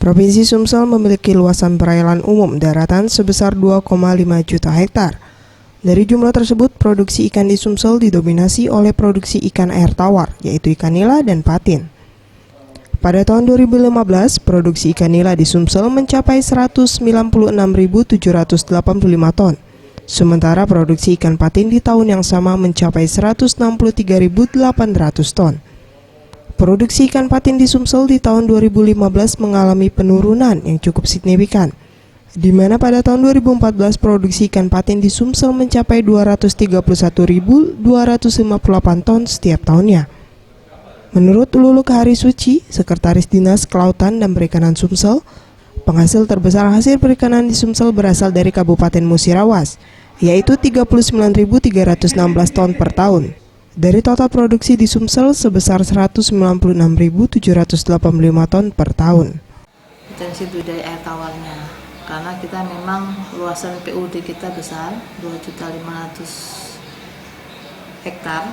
Provinsi Sumsel memiliki luasan perairan umum daratan sebesar 2,5 juta hektar. Dari jumlah tersebut, produksi ikan di Sumsel didominasi oleh produksi ikan air tawar, yaitu ikan nila dan patin. Pada tahun 2015, produksi ikan nila di Sumsel mencapai 196.785 ton. Sementara produksi ikan patin di tahun yang sama mencapai 163.800 ton. Produksi ikan patin di Sumsel di tahun 2015 mengalami penurunan yang cukup signifikan, di mana pada tahun 2014 produksi ikan patin di Sumsel mencapai 231.258 ton setiap tahunnya. Menurut Lulu Kahari Suci, Sekretaris Dinas Kelautan dan Perikanan Sumsel, penghasil terbesar hasil perikanan di Sumsel berasal dari Kabupaten Musirawas, yaitu 39.316 ton per tahun. Dari total produksi di Sumsel sebesar 196.785 ton per tahun. Potensi budidaya air tawarnya, karena kita memang luasan PUD kita besar, 2.500 hektar.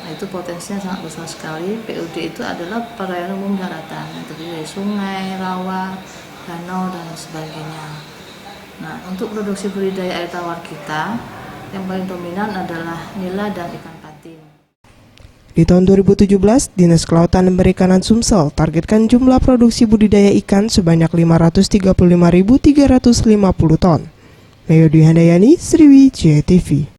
Nah, itu potensinya sangat besar sekali. PUD itu adalah perairan umum daratan, terdiri dari sungai, rawa, danau, dan sebagainya. Nah, untuk produksi budidaya air tawar kita, yang paling dominan adalah nila dan ikan patin. Di tahun 2017, Dinas Kelautan dan Perikanan Sumsel targetkan jumlah produksi budidaya ikan sebanyak 535.350 ton. Mayodi Handayani, Sriwijaya TV.